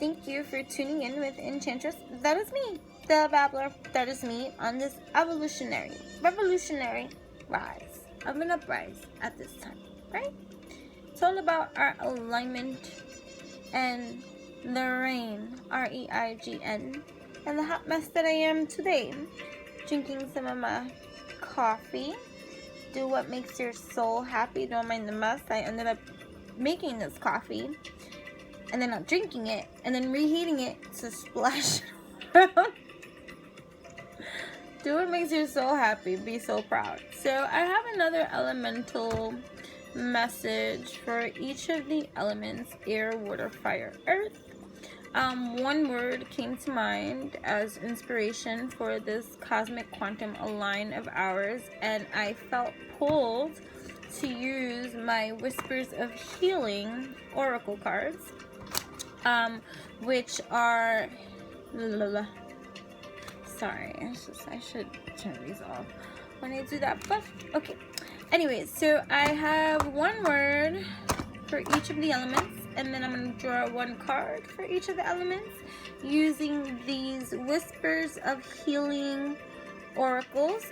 thank you for tuning in with Enchantress. That is me, the babbler. That is me on this revolutionary rise of an uprise at this time, right? It's all about our alignment and the reign, REIGN, and the hot mess that I am today. Drinking some of my coffee. Do what makes your soul happy. Don't mind the mess. I ended up making this coffee and then not drinking it and then reheating it to splash around. Do what makes your soul happy. Be so proud. So I have another elemental message for each of the elements: air, water, fire, earth. One word came to mind as inspiration for this cosmic quantum align of ours, and I felt pulled to use my Whispers of Healing oracle cards, which are sorry, I should turn these off when I do that, but okay. Anyways, so I have one word for each of the elements, and then I'm going to draw one card for each of the elements using these Whispers of Healing oracles,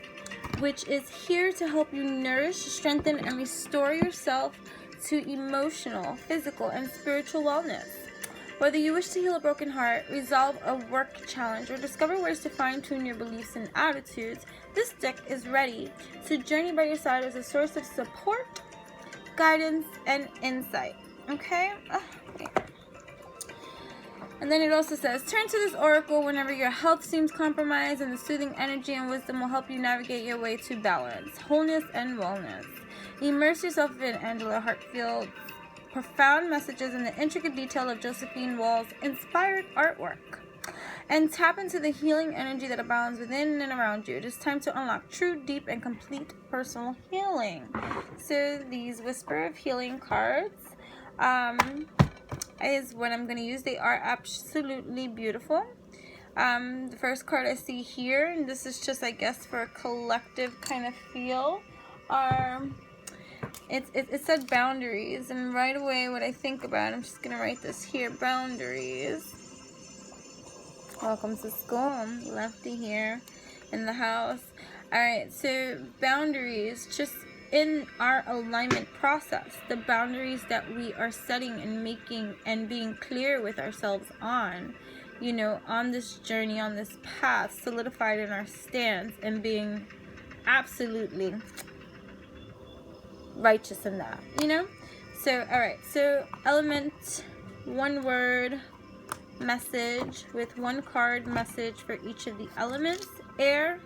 which is here to help you nourish, strengthen, and restore yourself to emotional, physical, and spiritual wellness. Whether you wish to heal a broken heart, resolve a work challenge, or discover ways to fine-tune your beliefs and attitudes, this deck is ready to journey by your side as a source of support, guidance, and insight. Okay? And then it also says, turn to this oracle whenever your health seems compromised, and the soothing energy and wisdom will help you navigate your way to balance, wholeness, and wellness. Immerse yourself in Angela Hartfield's profound messages and the intricate detail of Josephine Wall's inspired artwork, and tap into the healing energy that abounds within and around you. It is time to unlock true, deep, and complete personal healing. So these Whisper of Healing cards is what I'm going to use. They are absolutely beautiful. The first card I see here, and this is just, I guess, for a collective kind of feel, it said boundaries, and right away what I think about, I'm just going to write this here, boundaries. Welcome to school, Lefty here in the house. Alright, so boundaries, just in our alignment process, the boundaries that we are setting and making and being clear with ourselves on, you know, on this journey, on this path, solidified in our stance and being absolutely righteous in that, you know? So, alright, so element, one word message with one card message for each of the elements. Air,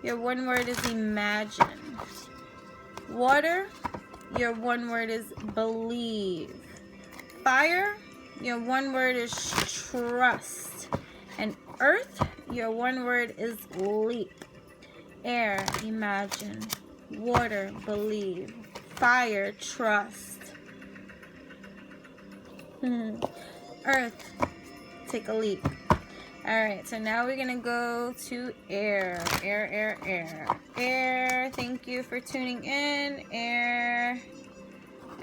your one word is imagine. Water, your one word is believe. Fire, your one word is trust. And earth, your one word is leap. Air, imagine. Water, believe. Fire, trust. Earth, take a leap. Alright, so now we're gonna go to air. Air, thank you for tuning in. Air.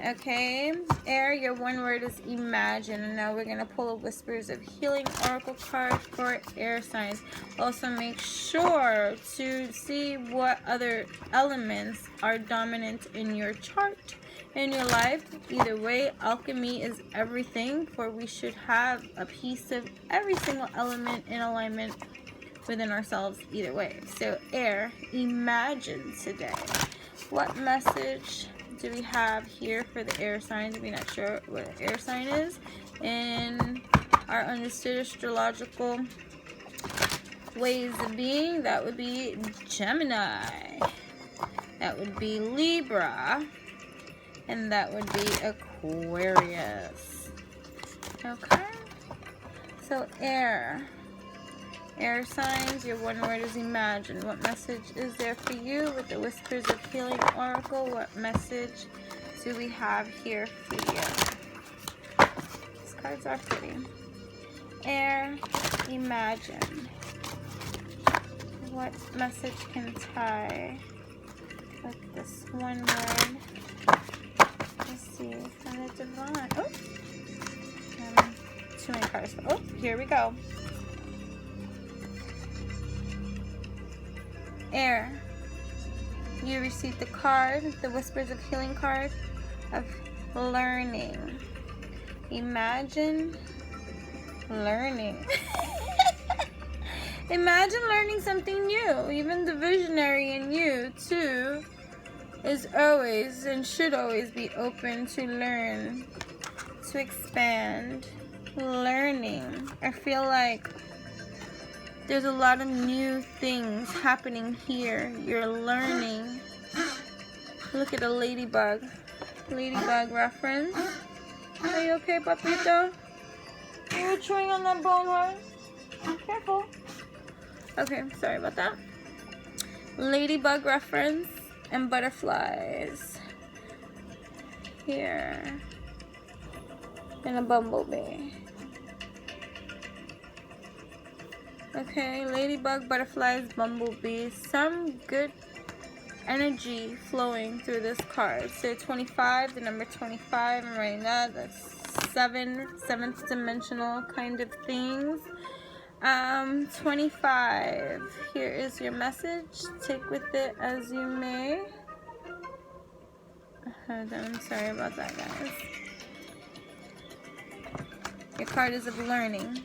Okay, air, your one word is imagine. And now we're gonna pull a Whispers of Healing oracle card for air signs. Also make sure to see what other elements are dominant in your chart, in your life. Either way, alchemy is everything, for we should have a piece of every single element in alignment within ourselves either way. So air, imagine today. What message do we have here for the air signs? If you're not sure what an air sign is, in our understood astrological ways of being, that would be Gemini, that would be Libra, and that would be Aquarius. Okay, so air signs, your one word is imagine. What message is there for you with the Whispers of Healing oracle? What message do we have here for you? These cards are pretty. Air, imagine. What message can tie with this one word? Let's see, from the divine. Oh, too many cards. Oh, here we go. Air. You received the card, the Whispers of Healing card of learning. Imagine learning. Imagine learning something new. Even the visionary in you, too, is always and should always be open to learn, to expand. Learning. I feel like there's a lot of new things happening here. You're learning. Look at a ladybug. Ladybug reference. Are you okay, papito? You were chewing on that bone, right? Careful. Okay, sorry about that. Ladybug reference and butterflies. Here. And a bumblebee. Okay, ladybug, butterflies, bumblebees. Some good energy flowing through this card. So 25, the number 25, I'm writing that. That's seventh dimensional kind of things. 25. Here is your message. Take with it as you may. I'm sorry about that, guys. Your card is of learning.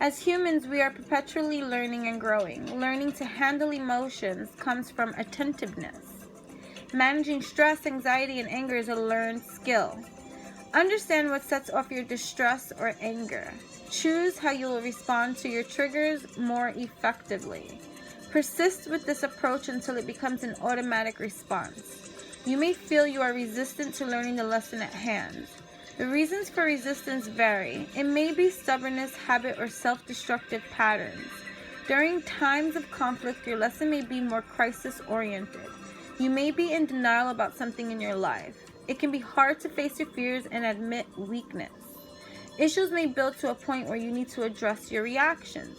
As humans, we are perpetually learning and growing. Learning to handle emotions comes from attentiveness. Managing stress, anxiety, and anger is a learned skill. Understand what sets off your distress or anger. Choose how you will respond to your triggers more effectively. Persist with this approach until it becomes an automatic response. You may feel you are resistant to learning the lesson at hand. The reasons for resistance vary. It may be stubbornness, habit, or self-destructive patterns. During times of conflict, your lesson may be more crisis-oriented. You may be in denial about something in your life. It can be hard to face your fears and admit weakness. Issues may build to a point where you need to address your reactions.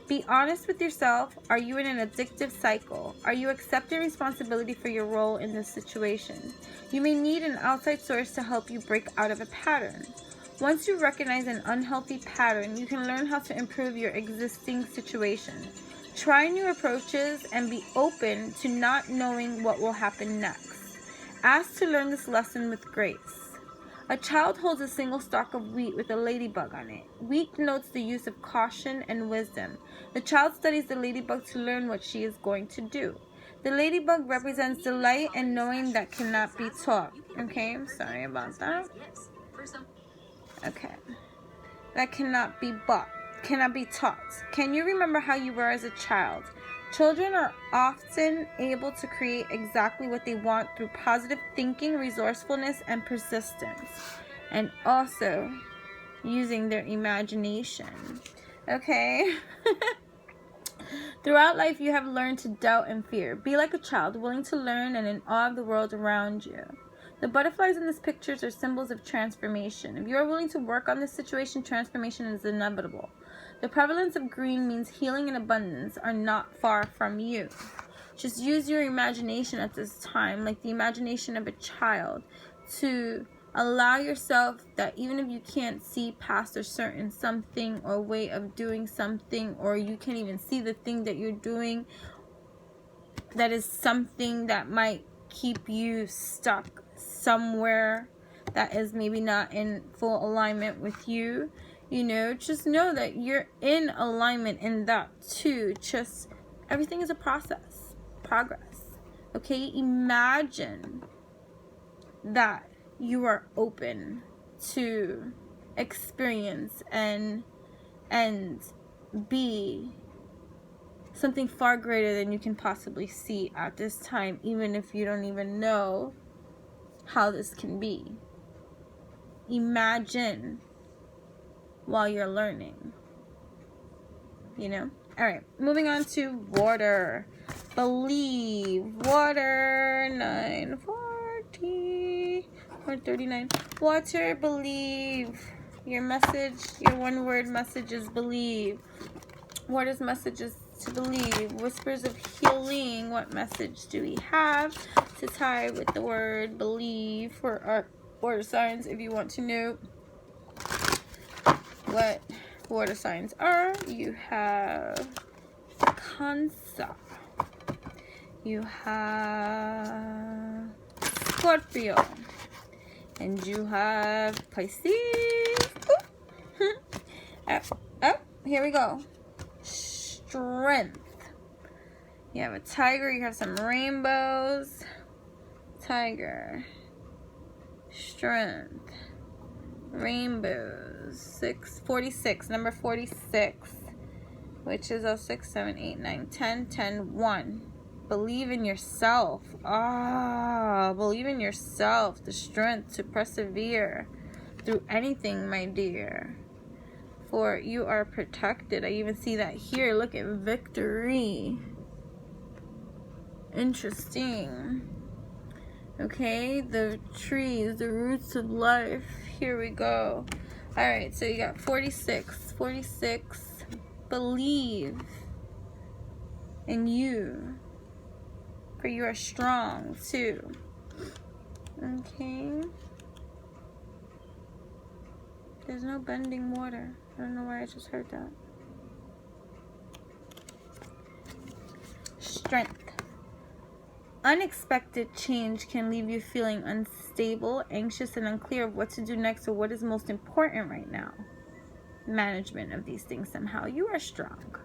Be honest with yourself. Are you in an addictive cycle? Are you accepting responsibility for your role in this situation? You may need an outside source to help you break out of a pattern. Once you recognize an unhealthy pattern, you can learn how to improve your existing situation. Try new approaches and be open to not knowing what will happen next. Ask to learn this lesson with grace. A child holds a single stalk of wheat with a ladybug on it. Wheat denotes the use of caution and wisdom. The child studies the ladybug to learn what she is going to do. The ladybug represents delight and knowing that cannot be taught. Okay, I'm sorry about that. Okay. That cannot be taught. Can you remember how you were as a child? Children are often able to create exactly what they want through positive thinking, resourcefulness, and persistence. And also using their imagination. Okay? Throughout life, you have learned to doubt and fear. Be like a child, willing to learn and in awe of the world around you. The butterflies in this picture are symbols of transformation. If you are willing to work on this situation, transformation is inevitable. The prevalence of green means healing and abundance are not far from you. Just use your imagination at this time, like the imagination of a child, to allow yourself that even if you can't see past a certain something or way of doing something, or you can't even see the thing that you're doing, that is something that might keep you stuck somewhere that is maybe not in full alignment with you. You know, just know that you're in alignment in that too. Just everything is a process, progress. Okay, imagine that you are open to experience and be something far greater than you can possibly see at this time, even if you don't even know how this can be. Imagine while you're learning, you know. All right, moving on to water. Believe. Water. 940 or 39. Water. Believe. Your message, your one word message is believe. Water's message is to believe. Whispers of healing. What message do we have to tie with the word believe for our water signs, if you want to know? what water signs are. You have Cancer. You have Scorpio. And you have Pisces. Oh, here we go. Strength. You have a tiger. You have some rainbows. Tiger. Strength. Rainbows. 46. Number 46. Which is 6, 7, 8, 9, 10. 10, 1. Believe in yourself. Believe in yourself. The strength to persevere through anything, my dear. For you are protected. I even see that here. Look at victory. Interesting. Okay, the trees, the roots of life. Here we go. All right, so you got 46. 46. Believe in you. For you are strong too. Okay. There's no bending water. I don't know why I just heard that. Strength. Unexpected change can leave you feeling unstable, anxious, and unclear of what to do next or what is most important right now. Management of these things somehow. You are strong.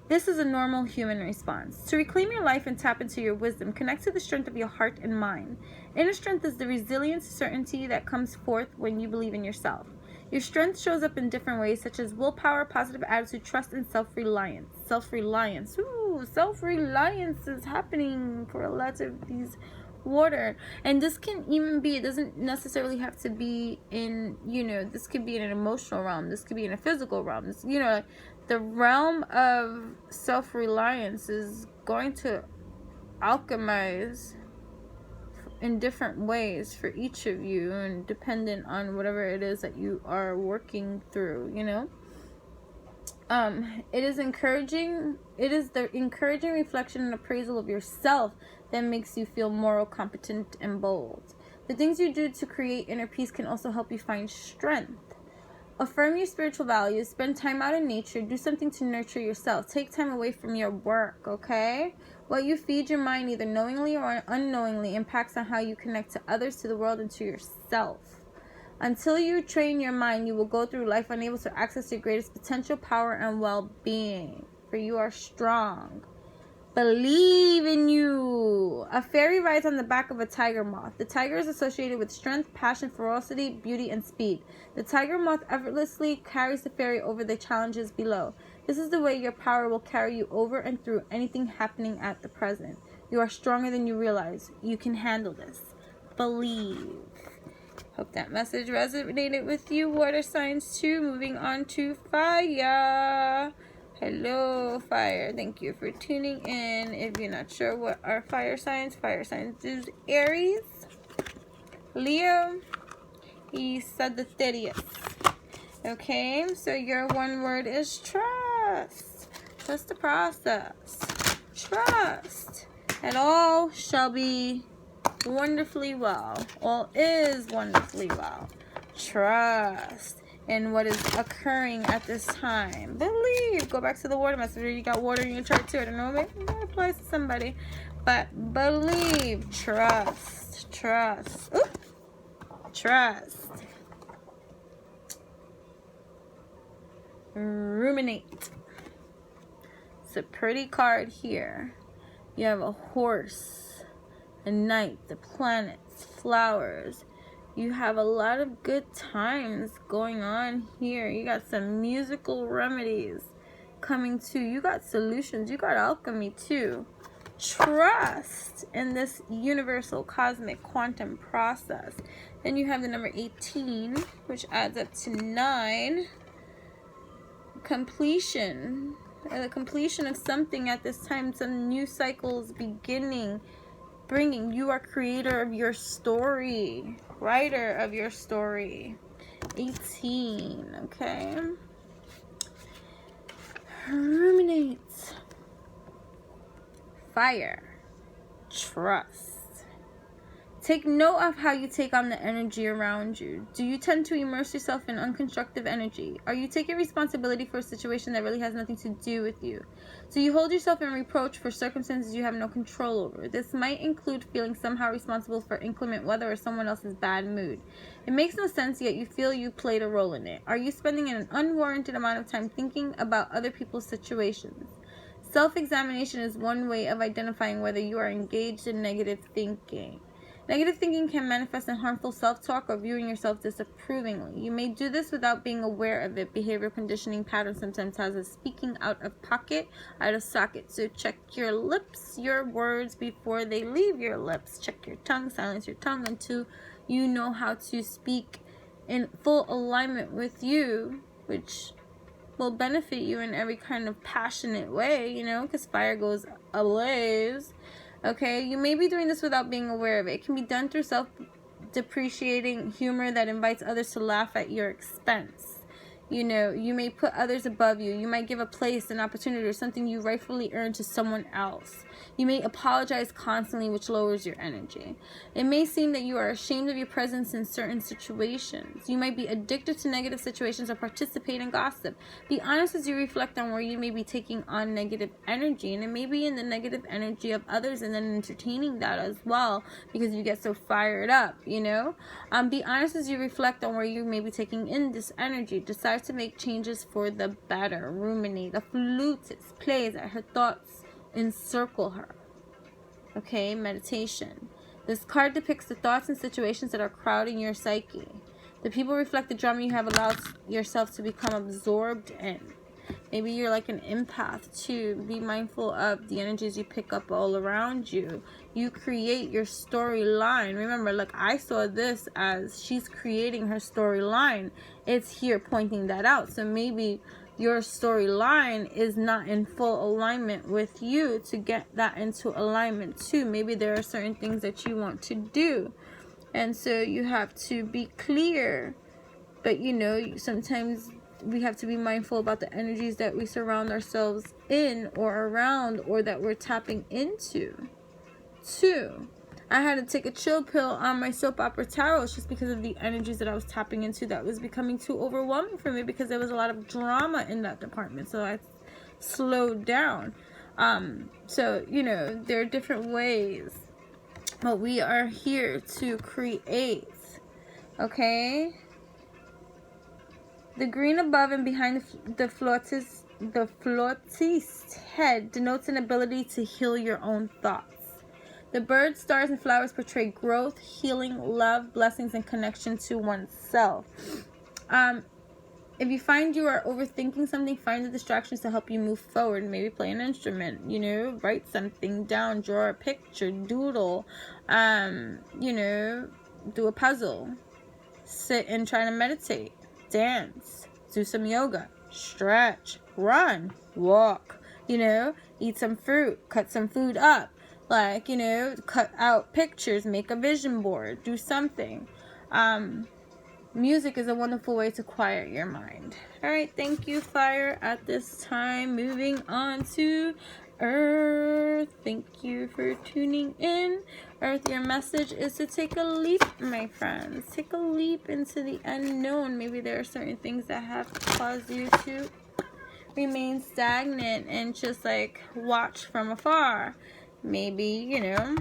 This is a normal human response. To reclaim your life and tap into your wisdom, connect to the strength of your heart and mind. Inner strength is the resilience, certainty that comes forth when you believe in yourself. Your strength shows up in different ways, such as willpower, positive attitude, trust, and self-reliance. Self-reliance. Ooh, self-reliance is happening for a lot of these water. And this can even be, it doesn't necessarily have to be in, this could be in an emotional realm. This could be in a physical realm. This, the realm of self-reliance is going to alchemize in different ways for each of you, and dependent on whatever it is that you are working through, it is encouraging. It is the encouraging reflection and appraisal of yourself that makes you feel moral, competent, and bold. The things you do to create inner peace can also help you find strength. Affirm your spiritual values. Spend time out in nature. Do something to nurture yourself. Take time away from your work, okay? What you feed your mind, either knowingly or unknowingly, impacts on how you connect to others, to the world, and to yourself. Until you train your mind, you will go through life unable to access your greatest potential, power, and well-being. For you are strong. Believe in you. A fairy rides on the back of a tiger moth. The tiger is associated with strength, passion, ferocity, beauty, and speed. The tiger moth effortlessly carries the fairy over the challenges below. This is the way your power will carry you over and through anything happening at the present. You are stronger than you realize. You can handle this. Believe. Hope that message resonated with you, water signs too. Moving on to fire. Hello, fire. Thank you for tuning in. If you're not sure what are fire signs is Aries, Leo, y Sagittarius. Okay, so your one word is trust. Trust the process. Trust. And all shall be wonderfully well. All is wonderfully well. Trust in what is occurring at this time. Believe. Go back to the water message. You got water in your chart too. I don't know, maybe that applies to somebody. But believe. Trust. Trust. Ooh. Trust. Ruminate. It's a pretty card here. You have a horse, a knight, the planets, flowers. You have a lot of good times going on here. You got some musical remedies coming too. You got solutions. You got alchemy too. Trust in this universal cosmic quantum process. Then you have the number 18, which adds up to 9. Completion. The completion of something at this time. Some new cycles beginning. Bringing. You are creator of your story. Writer of your story. 18. Okay. Ruminate. Fire. Trust. Take note of how you take on the energy around you. Do you tend to immerse yourself in unconstructive energy? Are you taking responsibility for a situation that really has nothing to do with you? Do you hold yourself in reproach for circumstances you have no control over? This might include feeling somehow responsible for inclement weather or someone else's bad mood. It makes no sense, yet you feel you played a role in it. Are you spending an unwarranted amount of time thinking about other people's situations? Self-examination is one way of identifying whether you are engaged in negative thinking. Negative thinking can manifest in harmful self-talk or viewing yourself disapprovingly. You may do this without being aware of it. Behavioral conditioning pattern sometimes has us speaking out of pocket, out of socket. So check your lips, your words before they leave your lips. Check your tongue, silence your tongue until you know how to speak in full alignment with you, which will benefit you in every kind of passionate way, you know, because fire goes ablaze. Okay, you may be doing this without being aware of it. It can be done through self-depreciating humor that invites others to laugh at your expense. You know, you may put others above you. You might give a place, an opportunity, or something you rightfully earned to someone else. You may apologize constantly, which lowers your energy. It may seem that you are ashamed of your presence in certain situations. You might be addicted to negative situations or participate in gossip. Be honest as you reflect on where you may be taking on negative energy, and it may be in the negative energy of others and then entertaining that as well because you get so fired up, you know? Be honest as you reflect on where you may be taking in this energy. Decide to make changes for the better. Ruminate. The flutist plays at her thoughts encircle her. Okay, meditation. This card depicts the thoughts and situations that are crowding your psyche. The people reflect the drama you have allowed yourself to become absorbed in. Maybe you're like an empath too. Be mindful of the energies you pick up all around you. You create your storyline. Remember, like I saw this as she's creating her storyline. It's here pointing that out. So maybe your storyline is not in full alignment with you. To get that into alignment too, maybe there are certain things that you want to do, and so you have to be clear. But you know, sometimes we have to be mindful about the energies that we surround ourselves in or around, or that we're tapping into too. I had to take a chill pill on my soap opera tarot just because of the energies that I was tapping into that was becoming too overwhelming for me, because there was a lot of drama in that department. So I slowed down. So, you know, there are different ways, but we are here to create. Okay? The green above and behind the flautist head denotes an ability to heal your own thoughts. The birds, stars, and flowers portray growth, healing, love, blessings, and connection to oneself. If you find you are overthinking something, find the distractions to help you move forward. Maybe play an instrument, you know, write something down, draw a picture, doodle, you know, do a puzzle, sit and try to meditate, dance, do some yoga, stretch, run, walk, you know, eat some fruit, cut some food up. Like, you know, cut out pictures, make a vision board, do something. Music is a wonderful way to quiet your mind. All right, thank you, fire, at this time. Moving on to Earth. Thank you for tuning in. Earth, your message is to take a leap, my friends. Take a leap into the unknown. Maybe there are certain things that have caused you to remain stagnant and just like watch from afar. Maybe, you know,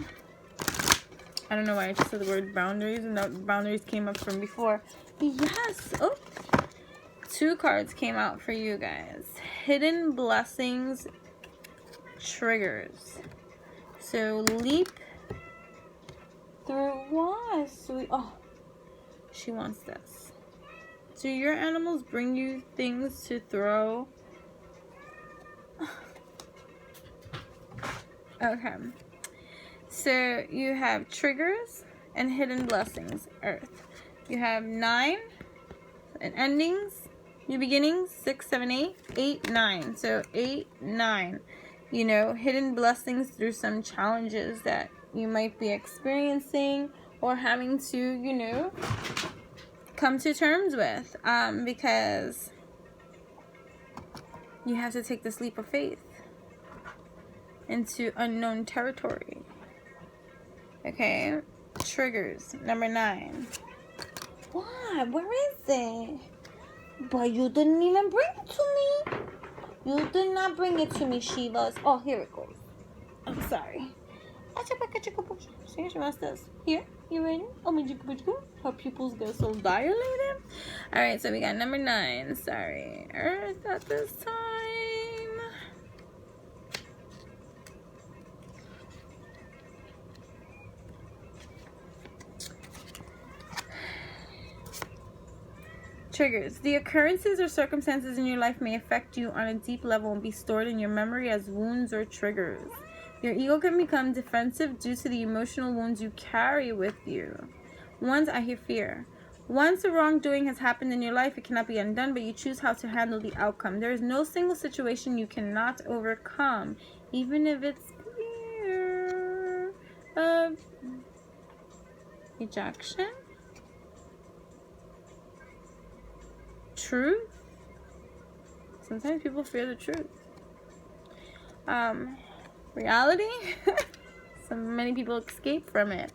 I don't know why I just said the word boundaries, and that boundaries came up from before. Yes. Oh, 2 cards came out for you guys. Hidden blessings triggers. So leap through. Why? Sweet. Oh, she wants this. Do your animals bring you things to throw? Okay. So you have triggers and hidden blessings, Earth. You have 9 and endings, new beginnings, 6, 7, 8, 8, 9. So 8, 9. You know, hidden blessings through some challenges that you might be experiencing or having to, you know, come to terms with, because you have to take this leap of faith into unknown territory. Okay, Triggers. Number 9. What? Where is it? But you didn't even bring it to me. You did not bring it to me, Shivas. Oh, here it goes. I'm sorry. See, she wants this. Here, you ready? Her pupils get so dilated. Alright, so we got number 9. Sorry. Earth at this time. Triggers. The occurrences or circumstances in your life may affect you on a deep level and be stored in your memory as wounds or triggers. Your ego can become defensive due to the emotional wounds you carry with you. I hear fear. Once a wrongdoing has happened in your life, it cannot be undone, but you choose how to handle the outcome. There is no single situation you cannot overcome, even if it's fear of rejection. Truth. Sometimes people fear the truth. Reality. Many people escape from it.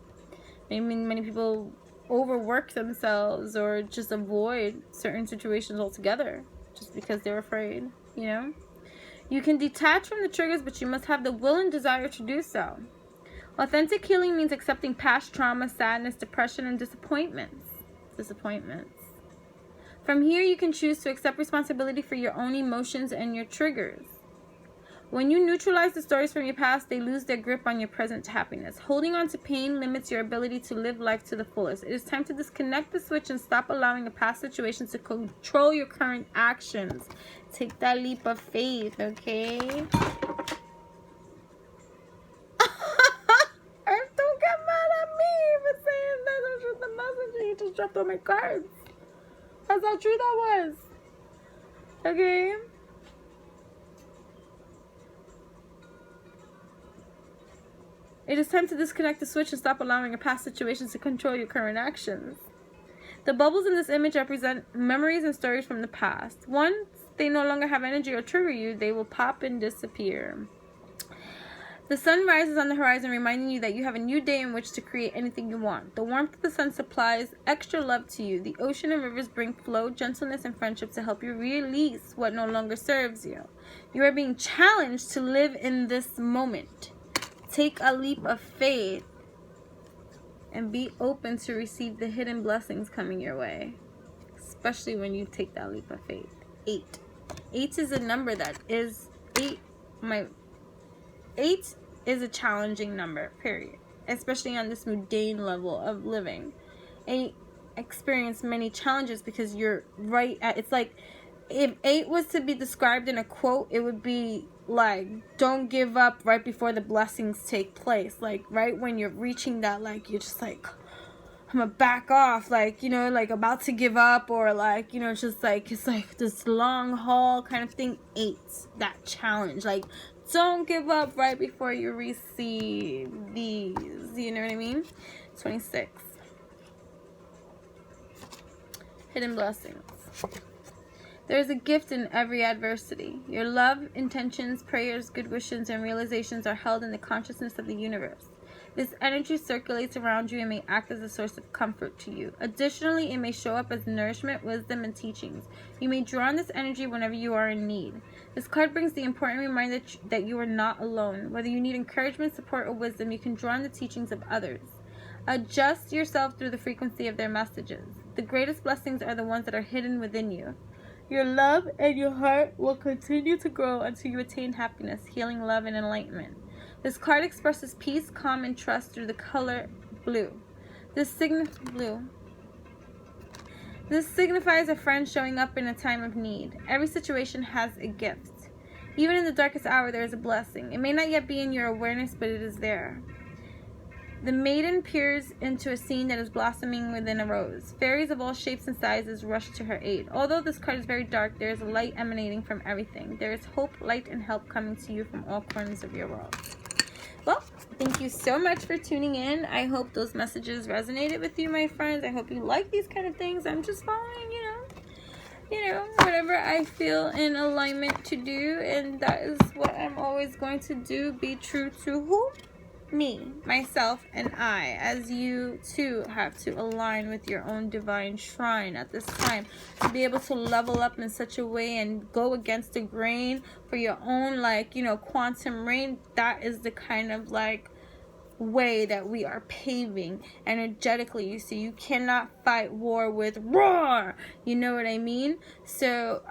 Many people overwork themselves or just avoid certain situations altogether just because they're afraid, you know? You can detach from the triggers, but you must have the will and desire to do so. Authentic healing means accepting past trauma, sadness, depression, and disappointments. From here, you can choose to accept responsibility for your own emotions and your triggers. When you neutralize the stories from your past, they lose their grip on your present happiness. Holding on to pain limits your ability to live life to the fullest. It is time to disconnect the switch and stop allowing the past situations to control your current actions. Take that leap of faith, okay? Earth, don't get mad at me for saying that. That was just the messenger you just dropped on my cards. That's how true that was. Okay? It is time to disconnect the switch and stop allowing your past situations to control your current actions. The bubbles in this image represent memories and stories from the past. Once they no longer have energy or trigger you, they will pop and disappear. The sun rises on the horizon, reminding you that you have a new day in which to create anything you want. The warmth of the sun supplies extra love to you. The ocean and rivers bring flow, gentleness, and friendship to help you release what no longer serves you. You are being challenged to live in this moment. Take a leap of faith and be open to receive the hidden blessings coming your way, especially when you take that leap of faith. 8. 8 is a number that is 8 is a challenging number, period, especially on this mundane level of living. 8 experience many challenges because you're right at, it's like if 8 was to be described in a quote, it would be like, don't give up right before the blessings take place. Like right when you're reaching that, like you're just like, I'm gonna back off, like, you know, like about to give up, or like, you know, just like, it's like this long haul kind of thing. 8, that challenge, like don't give up right before you receive these, you know what I mean? 26, hidden blessings. There is a gift in every adversity. Your love, intentions, prayers, good wishes, and realizations are held in the consciousness of the universe. This energy circulates around you and may act as a source of comfort to you. Additionally, it may show up as nourishment, wisdom, and teachings. You may draw on this energy whenever you are in need. This card brings the important reminder that you are not alone. Whether you need encouragement, support, or wisdom, you can draw on the teachings of others. Adjust yourself through the frequency of their messages. The greatest blessings are the ones that are hidden within you. Your love and your heart will continue to grow until you attain happiness, healing, love, and enlightenment. This card expresses peace, calm, and trust through the color blue. This signifies a friend showing up in a time of need. Every situation has a gift. Even in the darkest hour, there is a blessing. It may not yet be in your awareness, but it is there. The maiden peers into a scene that is blossoming within a rose. Fairies of all shapes and sizes rush to her aid. Although this card is very dark, there is a light emanating from everything. There is hope, light, and help coming to you from all corners of your world. Well, thank you so much for tuning in. I hope those messages resonated with you, my friends. I hope you like these kind of things. I'm just following, you know, whatever I feel in alignment to do, and that is what I'm always going to do. Be true to who? me, myself, and I, as you too have to align with your own divine shrine at this time, to be able to level up in such a way and go against the grain for your own, like, you know, quantum reign. That is the kind of like way that we are paving energetically. You see, you cannot fight war with Rawr, you know what I mean? So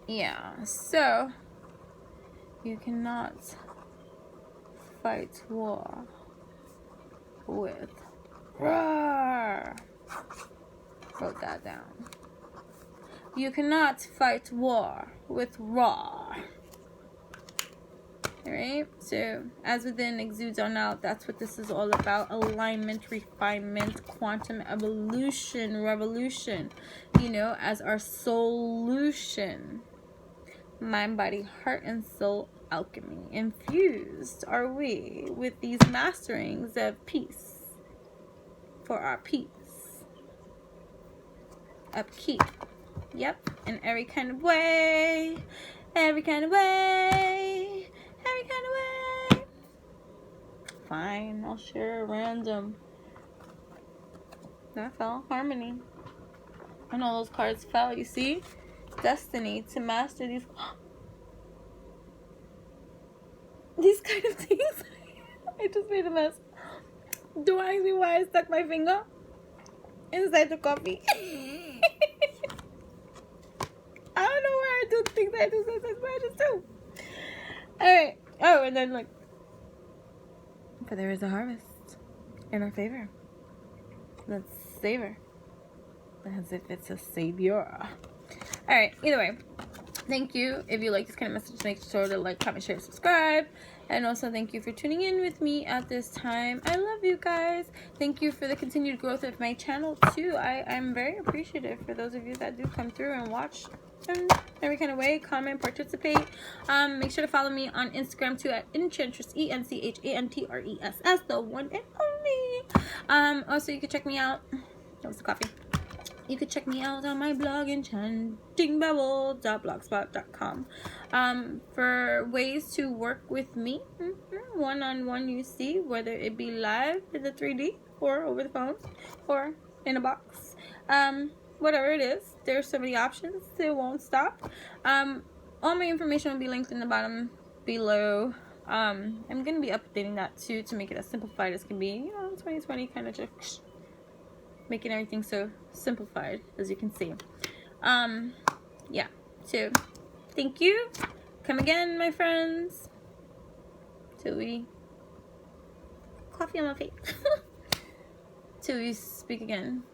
yeah, so you cannot fight war with Rawr. Wrote that down. You cannot fight war with Rawr. Alright, so as within exudes on out, that's what this is all about. Alignment, refinement, quantum evolution, revolution, you know, as our solution. Mind, body, heart, and soul alchemy. Infused are we with these masterings of peace for our peace. Upkeep. Yep, in every kind of way. Every kind of way. Every kind of way. Fine, I'll share a random. That fell. Harmony. And all those cards fell, you see? Destiny to master these kind of things. I just made a mess. Don't ask me why I stuck my finger inside the coffee. I don't know why I do things I do, sometimes why I just do. Alright. Oh, and then like, for there is a harvest in our favor. Let's savor as if it's a savior. Alright, either way, thank you. If you like this kind of message, make sure to like, comment, share, subscribe. And also thank you for tuning in with me at this time. I love you guys. Thank you for the continued growth of my channel too. I'm very appreciative for those of you that do come through and watch in every kind of way, comment, participate. Make sure to follow me on Instagram too at Enchantress, ENCHANTRESS, the one and only. Also you can check me out. That was the coffee. You could check me out on my blog, enchantingbubble.blogspot.com, for ways to work with me, one-on-one, you see, whether it be live in the 3D or over the phone or in a box, whatever it is. There's so many options, it won't stop. All my information will be linked in the bottom below. I'm going to be updating that too to make it as simplified as can be. You know, 2020 kind of just making everything so simplified, as you can see. Yeah, so thank you. Come again, my friends, till we coffee on my face. Till we speak again.